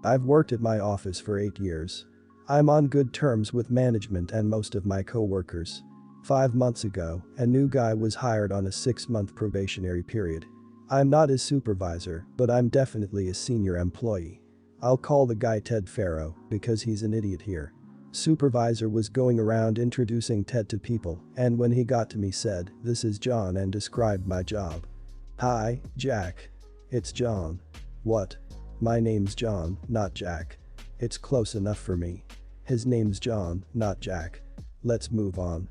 I've worked at my office for 8 years. I'm on good terms with management and most of my co-workers. 5 months ago, a new guy was hired on a 6-month probationary period. I'm not his supervisor, but I'm definitely a senior employee. I'll call the guy Ted Farrow because he's an idiot here. Supervisor was going around introducing Ted to people, and when he got to me said, "This is John," and described my job. "Hi, Jack. It's John." "What?" "My name's John, not Jack." "It's close enough for me. His name's John, not Jack. Let's move on."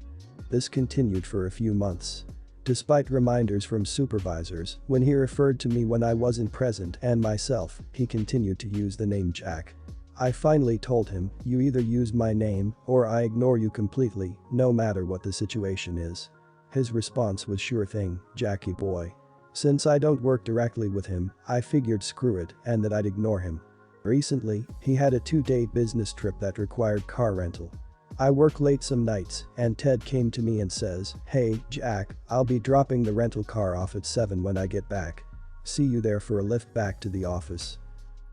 This continued for a few months. Despite reminders from supervisors, when he referred to me when I wasn't present and myself, he continued to use the name Jack. I finally told him, "You either use my name or I ignore you completely, no matter what the situation is." His response was, "Sure thing, Jackie boy." Since I don't work directly with him, I figured screw it and that I'd ignore him. Recently, he had a 2-day business trip that required car rental. I work late some nights, and Ted came to me and says, "Hey, Jack, I'll be dropping the rental car off at 7 when I get back. See you there for a lift back to the office."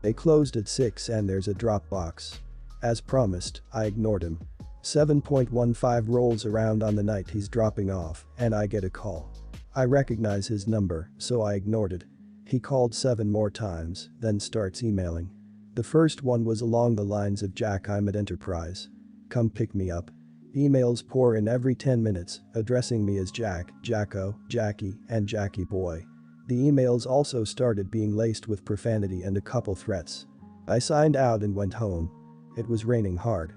They closed at 6 and there's a drop box. As promised, I ignored him. 7.15 rolls around on the night he's dropping off, and I get a call. I recognize his number, so I ignored it. He called 7 more times, then starts emailing. The first one was along the lines of, "Jack, I'm at Enterprise. Come pick me up." Emails pour in every 10 minutes, addressing me as Jack, Jacko, Jackie, and Jackie boy. The emails also started being laced with profanity and a couple threats. I signed out and went home. It was raining hard.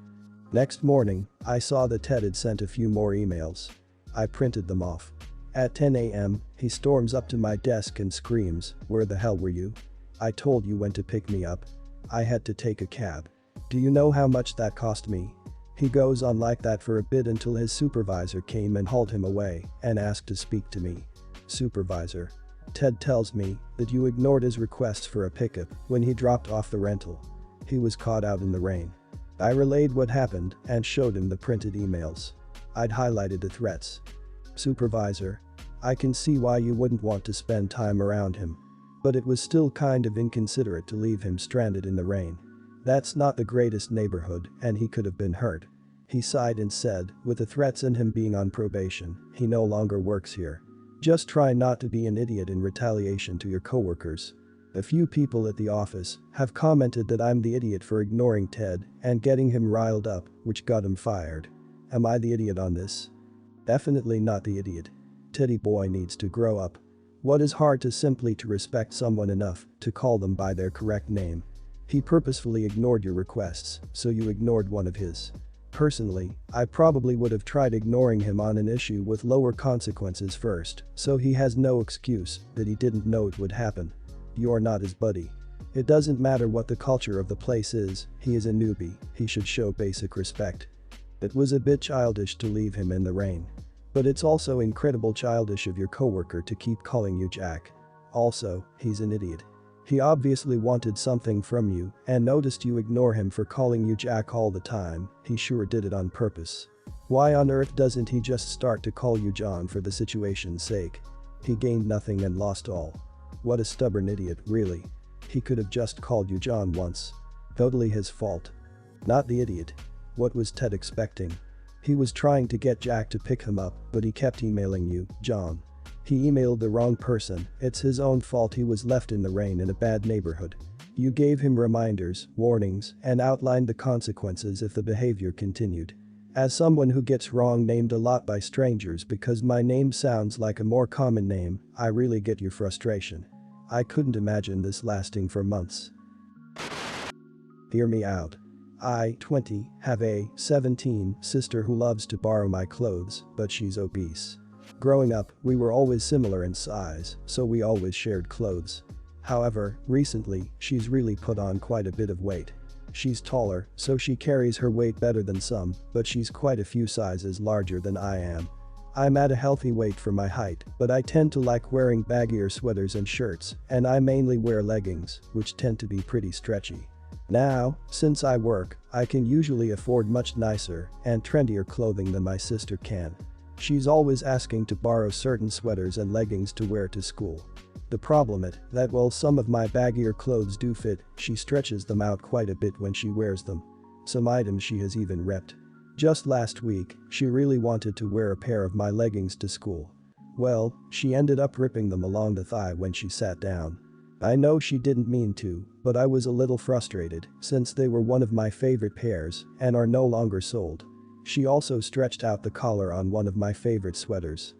Next morning, I saw that Ted had sent a few more emails. I printed them off. At 10 a.m., he storms up to my desk and screams, "Where the hell were you? I told you when to pick me up. I had to take a cab. Do you know how much that cost me?" He goes on like that for a bit until his supervisor came and hauled him away and asked to speak to me. "Supervisor. Ted tells me that you ignored his requests for a pickup when he dropped off the rental. He was caught out in the rain." I relayed what happened and showed him the printed emails. I'd highlighted the threats. "Supervisor. I can see why you wouldn't want to spend time around him. But it was still kind of inconsiderate to leave him stranded in the rain. That's not the greatest neighborhood and he could have been hurt." He sighed and said, "With the threats and him being on probation, he no longer works here. Just try not to be an idiot in retaliation to your coworkers." A few people at the office have commented that I'm the idiot for ignoring Ted and getting him riled up, which got him fired. Am I the idiot on this? Definitely not the idiot. Teddy boy needs to grow up. What is hard to simply to respect someone enough to call them by their correct name. He purposefully ignored your requests, so you ignored one of his. Personally, I probably would have tried ignoring him on an issue with lower consequences first, so he has no excuse that he didn't know it would happen. You're not his buddy. It doesn't matter what the culture of the place is, he is a newbie, he should show basic respect. It was a bit childish to leave him in the rain. But it's also incredible childish of your coworker to keep calling you Jack. Also, he's an idiot. He obviously wanted something from you and noticed you ignore him for calling you Jack all the time. He sure did it on purpose. Why on earth doesn't he just start to call you John for the situation's sake? He gained nothing and lost all. What a stubborn idiot, really. He could have just called you John once. Totally his fault. Not the idiot. What was Ted expecting? He was trying to get Jack to pick him up, but he kept emailing you, John. He emailed the wrong person. It's his own fault he was left in the rain in a bad neighborhood. You gave him reminders, warnings, and outlined the consequences if the behavior continued. As someone who gets wrong named a lot by strangers because my name sounds like a more common name, I really get your frustration. I couldn't imagine this lasting for months. Hear me out. I, 20, have a 17 sister who loves to borrow my clothes, but she's obese. Growing up, we were always similar in size, so we always shared clothes. However, recently, she's really put on quite a bit of weight. She's taller, so she carries her weight better than some, but she's quite a few sizes larger than I am. I'm at a healthy weight for my height, but I tend to like wearing baggier sweaters and shirts, and I mainly wear leggings, which tend to be pretty stretchy. Now, since I work, I can usually afford much nicer and trendier clothing than my sister can. She's always asking to borrow certain sweaters and leggings to wear to school. The problem is that while some of my baggier clothes do fit, she stretches them out quite a bit when she wears them. Some items she has even repped. Just last week, she really wanted to wear a pair of my leggings to school. Well, she ended up ripping them along the thigh when she sat down. I know she didn't mean to, but I was a little frustrated since they were one of my favorite pairs and are no longer sold. She also stretched out the collar on one of my favorite sweaters.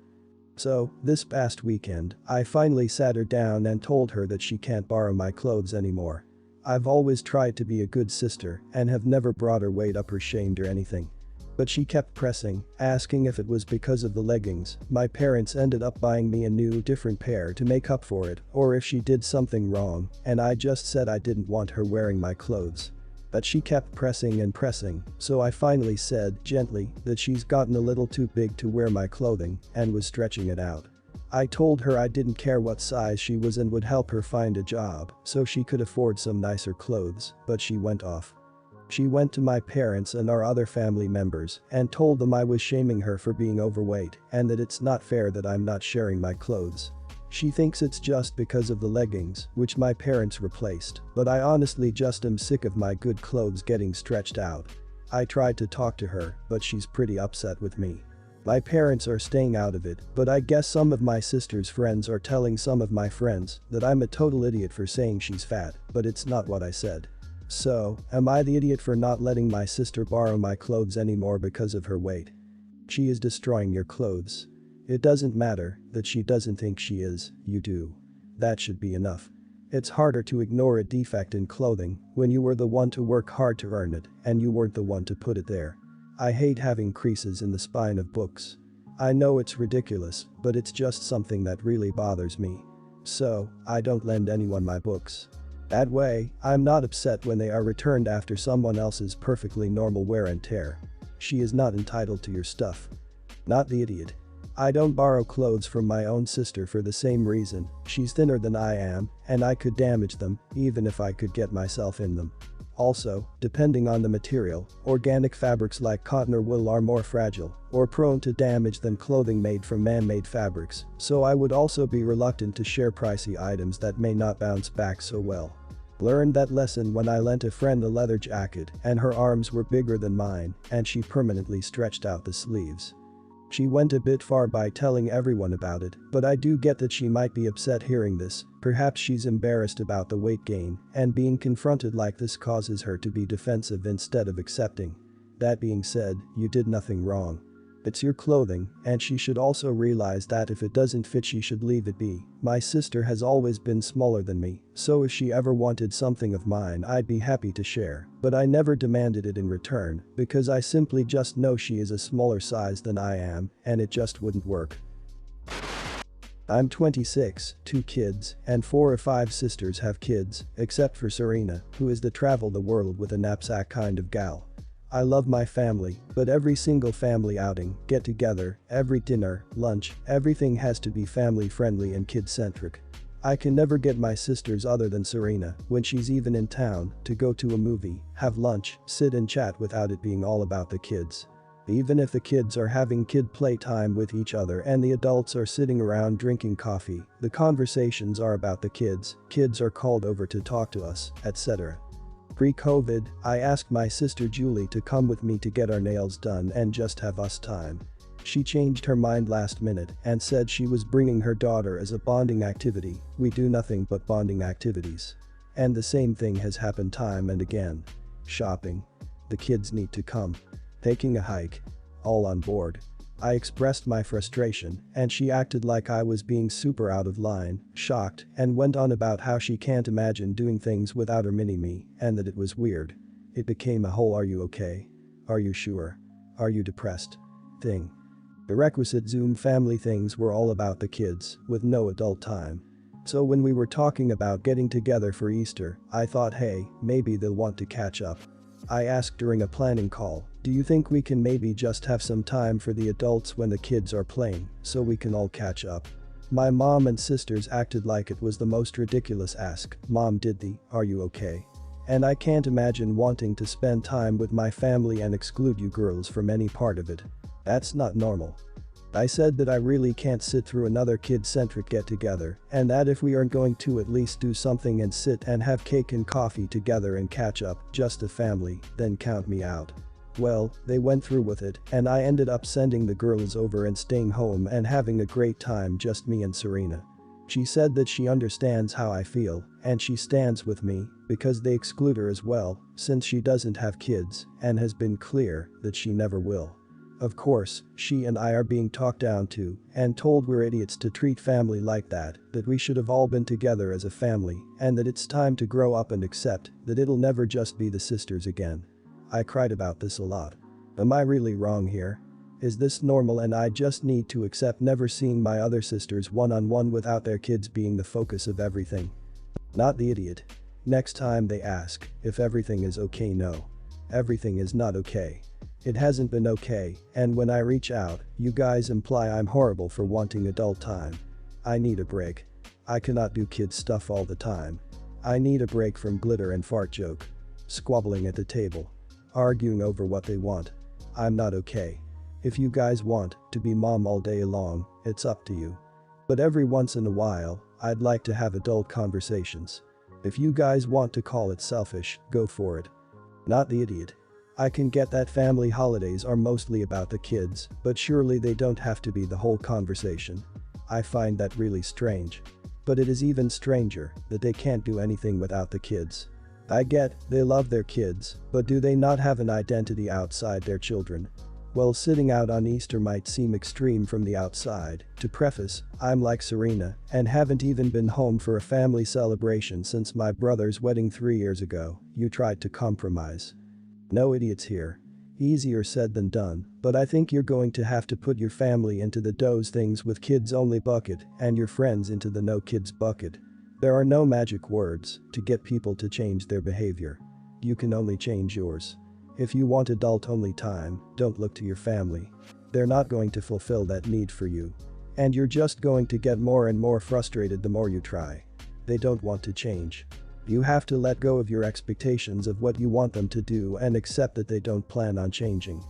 So, this past weekend, I finally sat her down and told her that she can't borrow my clothes anymore. I've always tried to be a good sister and have never brought her weight up or shamed or anything. But she kept pressing, asking if it was because of the leggings my parents ended up buying me a new different pair to make up for it, or if she did something wrong, and I just said I didn't want her wearing my clothes. But she kept pressing and pressing, so I finally said, gently, that she's gotten a little too big to wear my clothing and was stretching it out. I told her I didn't care what size she was and would help her find a job so she could afford some nicer clothes, but she went off. She went to my parents and our other family members and told them I was shaming her for being overweight and that it's not fair that I'm not sharing my clothes. She thinks it's just because of the leggings, which my parents replaced, but I honestly just am sick of my good clothes getting stretched out. I tried to talk to her, but she's pretty upset with me. My parents are staying out of it, but I guess some of my sister's friends are telling some of my friends that I'm a total idiot for saying she's fat, but it's not what I said. So, am I the idiot for not letting my sister borrow my clothes anymore because of her weight? She is destroying your clothes. It doesn't matter that she doesn't think she is, you do. That should be enough. It's harder to ignore a defect in clothing when you were the one to work hard to earn it and you weren't the one to put it there. I hate having creases in the spine of books. I know it's ridiculous, but it's just something that really bothers me. So, I don't lend anyone my books. That way, I'm not upset when they are returned after someone else's perfectly normal wear and tear. She is not entitled to your stuff. Not the idiot. I don't borrow clothes from my own sister for the same reason. She's thinner than I am, and I could damage them, even if I could get myself in them. Also, depending on the material, organic fabrics like cotton or wool are more fragile or prone to damage than clothing made from man-made fabrics, so I would also be reluctant to share pricey items that may not bounce back so well. Learned that lesson when I lent a friend a leather jacket and her arms were bigger than mine and she permanently stretched out the sleeves. She went a bit far by telling everyone about it, but I do get that she might be upset hearing this. Perhaps she's embarrassed about the weight gain, and being confronted like this causes her to be defensive instead of accepting. That being said, you did nothing wrong. It's your clothing, and she should also realize that if it doesn't fit she should leave it be. My sister has always been smaller than me, so if she ever wanted something of mine I'd be happy to share, but I never demanded it in return because I simply just know she is a smaller size than I am, and it just wouldn't work. I'm 26, 2 kids, and 4 or 5 sisters have kids, except for Serena, who is the travel the world with a knapsack kind of gal. I love my family, but every single family outing, get together, every dinner, lunch, everything has to be family friendly and kid centric. I can never get my sisters other than Serena, when she's even in town, to go to a movie, have lunch, sit and chat without it being all about the kids. Even if the kids are having kid playtime with each other and the adults are sitting around drinking coffee, the conversations are about the kids are called over to talk to us, etc. Pre-COVID, I asked my sister Julie to come with me to get our nails done and just have us time. She changed her mind last minute and said she was bringing her daughter as a bonding activity. We do nothing but bonding activities. And the same thing has happened time and again. Shopping. The kids need to come. Taking a hike. All on board. I expressed my frustration, and she acted like I was being super out of line, shocked, and went on about how she can't imagine doing things without her mini-me, and that it was weird. It became a whole "are you okay? Are you sure? Are you depressed?" thing. The requisite Zoom family things were all about the kids, with no adult time. So when we were talking about getting together for Easter, I thought, hey, maybe they'll want to catch up. I asked during a planning call, do you think we can maybe just have some time for the adults when the kids are playing, so we can all catch up? My mom and sisters acted like it was the most ridiculous ask. Mom did the, "Are you okay?" And I can't imagine wanting to spend time with my family and exclude you girls from any part of it. That's not normal. I said that I really can't sit through another kid-centric get-together and that if we aren't going to at least do something and sit and have cake and coffee together and catch up, just a family, then count me out. Well, they went through with it and I ended up sending the girls over and staying home and having a great time, just me and Serena. She said that she understands how I feel and she stands with me because they exclude her as well since she doesn't have kids and has been clear that she never will. Of course, she and I are being talked down to and told we're idiots to treat family like that we should have all been together as a family and that it's time to grow up and accept that it'll never just be the sisters again. I cried about this a lot. Am I really wrong here? Is this normal and I just need to accept never seeing my other sisters one-on-one without their kids being the focus of everything? Not the idiot. Next time they ask if everything is okay, no. Everything is not okay. It hasn't been okay, and when I reach out, you guys imply I'm horrible for wanting adult time. I need a break. I cannot do kid stuff all the time. I need a break from glitter and fart joke. Squabbling at the table. Arguing over what they want. I'm not okay. If you guys want to be mom all day long, it's up to you. But every once in a while, I'd like to have adult conversations. If you guys want to call it selfish, go for it. Not the idiot. I can get that family holidays are mostly about the kids, but surely they don't have to be the whole conversation. I find that really strange. But it is even stranger that they can't do anything without the kids. I get they love their kids, but do they not have an identity outside their children? Well, sitting out on Easter might seem extreme from the outside. To preface, I'm like Serena and haven't even been home for a family celebration since my brother's wedding 3 years ago. You tried to compromise. No idiots here. Easier said than done, but I think you're going to have to put your family into the those things with kids only bucket and your friends into the no kids bucket. There are no magic words to get people to change their behavior. You can only change yours. If you want adult-only time, don't look to your family. They're not going to fulfill that need for you. And you're just going to get more and more frustrated the more you try. They don't want to change. You have to let go of your expectations of what you want them to do and accept that they don't plan on changing.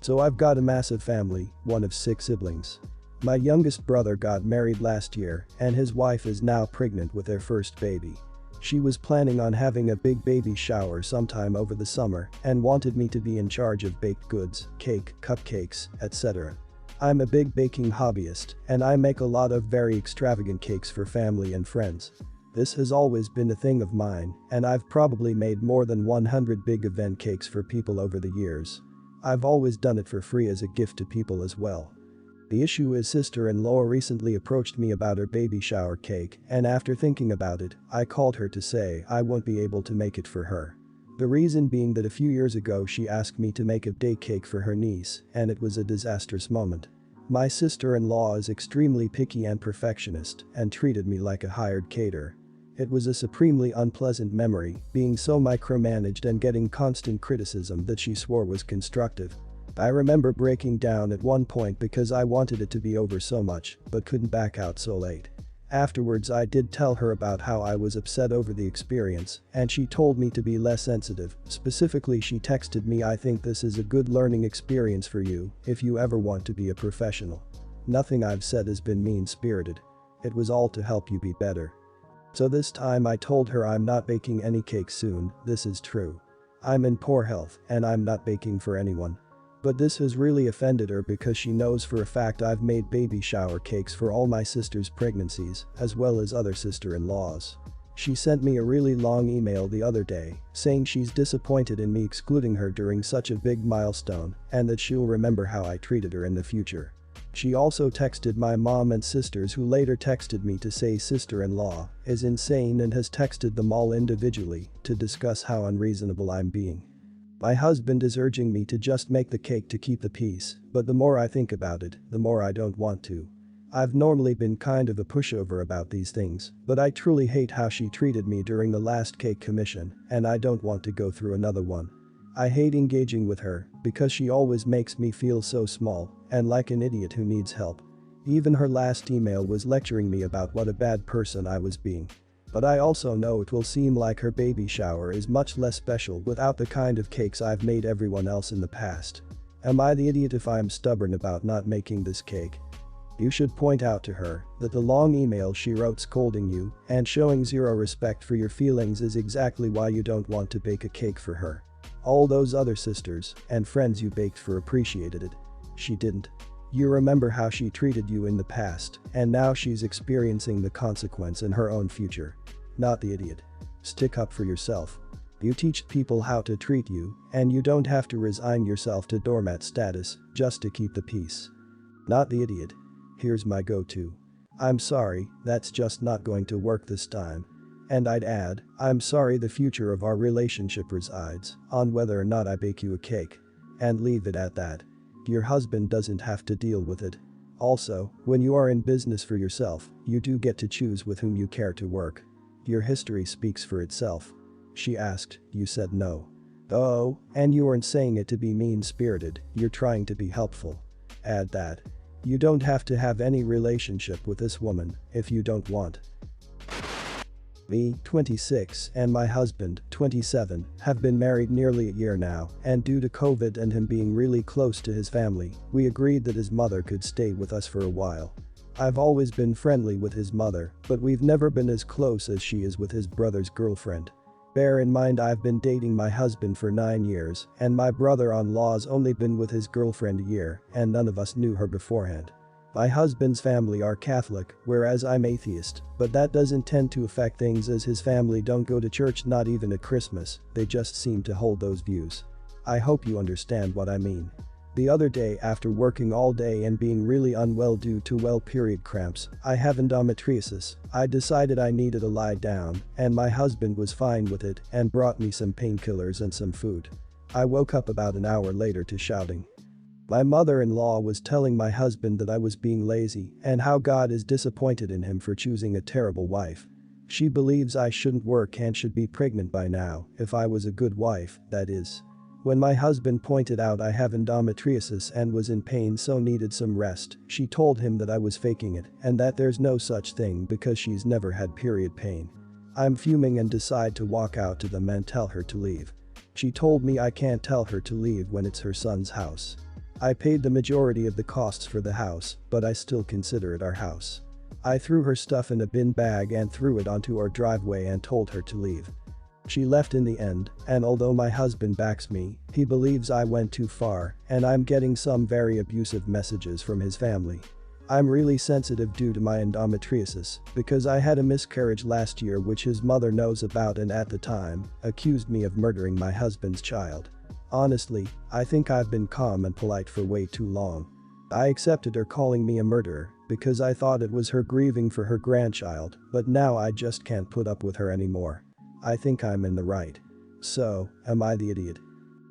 So I've got a massive family, one of 6 siblings. My youngest brother got married last year and his wife is now pregnant with their first baby. She was planning on having a big baby shower sometime over the summer and wanted me to be in charge of baked goods, cake, cupcakes, etc. I'm a big baking hobbyist and I make a lot of very extravagant cakes for family and friends. This has always been a thing of mine and I've probably made more than 100 big event cakes for people over the years. I've always done it for free as a gift to people as well. The issue is sister-in-law recently approached me about her baby shower cake and after thinking about it, I called her to say I won't be able to make it for her. The reason being that a few years ago she asked me to make a day cake for her niece and it was a disastrous moment. My sister-in-law is extremely picky and perfectionist and treated me like a hired caterer. It was a supremely unpleasant memory, being so micromanaged and getting constant criticism that she swore was constructive. I remember breaking down at one point because I wanted it to be over so much, but couldn't back out so late. Afterwards I did tell her about how I was upset over the experience, and she told me to be less sensitive. Specifically, she texted me, "I think this is a good learning experience for you if you ever want to be a professional. Nothing I've said has been mean-spirited. It was all to help you be better." So this time I told her I'm not baking any cake soon. This is true. I'm in poor health and I'm not baking for anyone. But this has really offended her because she knows for a fact I've made baby shower cakes for all my sister's pregnancies, as well as other sister-in-laws. She sent me a really long email the other day, saying she's disappointed in me excluding her during such a big milestone, and that she'll remember how I treated her in the future. She also texted my mom and sisters, who later texted me to say sister-in-law is insane and has texted them all individually to discuss how unreasonable I'm being. My husband is urging me to just make the cake to keep the peace, but the more I think about it, the more I don't want to. I've normally been kind of a pushover about these things, but I truly hate how she treated me during the last cake commission, and I don't want to go through another one. I hate engaging with her because she always makes me feel so small and like an idiot who needs help. Even her last email was lecturing me about what a bad person I was being. But I also know it will seem like her baby shower is much less special without the kind of cakes I've made everyone else in the past. Am I the idiot if I am stubborn about not making this cake? You should point out to her that the long email she wrote scolding you and showing zero respect for your feelings is exactly why you don't want to bake a cake for her. All those other sisters and friends you baked for appreciated it. She didn't. You remember how she treated you in the past, and now she's experiencing the consequence in her own future. Not the idiot. Stick up for yourself. You teach people how to treat you, and you don't have to resign yourself to doormat status just to keep the peace. Not the idiot. Here's my go-to. I'm sorry, that's just not going to work this time. And I'd add, I'm sorry the future of our relationship resides on whether or not I bake you a cake. And leave it at that. Your husband doesn't have to deal with it. Also, when you are in business for yourself, you do get to choose with whom you care to work. Your history speaks for itself. She asked, you said no. Oh, and you aren't saying it to be mean-spirited, you're trying to be helpful. Add that. You don't have to have any relationship with this woman if you don't want. Me, 26, and my husband, 27, have been married nearly a year now, and due to COVID and him being really close to his family, we agreed that his mother could stay with us for a while. I've always been friendly with his mother, but we've never been as close as she is with his brother's girlfriend. Bear in mind I've been dating my husband for 9 years, and my brother-in-law's only been with his girlfriend a year, and none of us knew her beforehand. My husband's family are Catholic, whereas I'm atheist, but that doesn't tend to affect things as his family don't go to church not even at Christmas, they just seem to hold those views. I hope you understand what I mean. The other day after working all day and being really unwell due to period cramps, I have endometriosis, I decided I needed to lie down, and my husband was fine with it and brought me some painkillers and some food. I woke up about an hour later to shouting. My mother-in-law was telling my husband that I was being lazy and how God is disappointed in him for choosing a terrible wife. She believes I shouldn't work and should be pregnant by now, if I was a good wife, that is. When my husband pointed out I have endometriosis and was in pain so needed some rest, she told him that I was faking it and that there's no such thing because she's never had period pain. I'm fuming and decide to walk out to them and tell her to leave. She told me I can't tell her to leave when it's her son's house. I paid the majority of the costs for the house, but I still consider it our house. I threw her stuff in a bin bag and threw it onto our driveway and told her to leave. She left in the end, and although my husband backs me, he believes I went too far, and I'm getting some very abusive messages from his family. I'm really sensitive due to my endometriosis, because I had a miscarriage last year which his mother knows about and at the time, accused me of murdering my husband's child. Honestly, I think I've been calm and polite for way too long. I accepted her calling me a murderer, because I thought it was her grieving for her grandchild, but now I just can't put up with her anymore. I think I'm in the right. So, am I the idiot?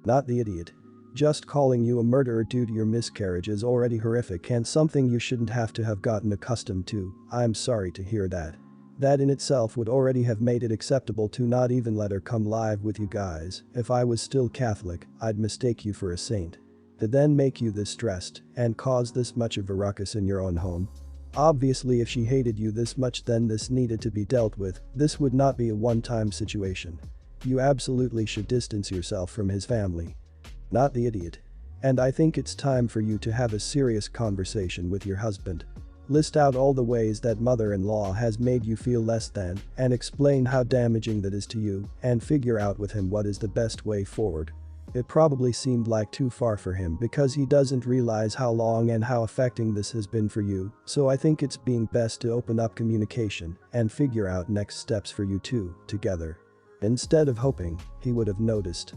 Not the idiot. Just calling you a murderer due to your miscarriage is already horrific and something you shouldn't have to have gotten accustomed to. I'm sorry to hear that. That in itself would already have made it acceptable to not even let her come live with you guys. If I was still Catholic, I'd mistake you for a saint. To then make you this stressed and cause this much of a ruckus in your own home. Obviously if she hated you this much then this needed to be dealt with, this would not be a one-time situation. You absolutely should distance yourself from his family. Not the idiot. And I think it's time for you to have a serious conversation with your husband. List out all the ways that mother-in-law has made you feel less than and explain how damaging that is to you and figure out with him what is the best way forward. It probably seemed like too far for him because he doesn't realize how long and how affecting this has been for you, so I think it's being best to open up communication and figure out next steps for you two, together. Instead of hoping he would have noticed.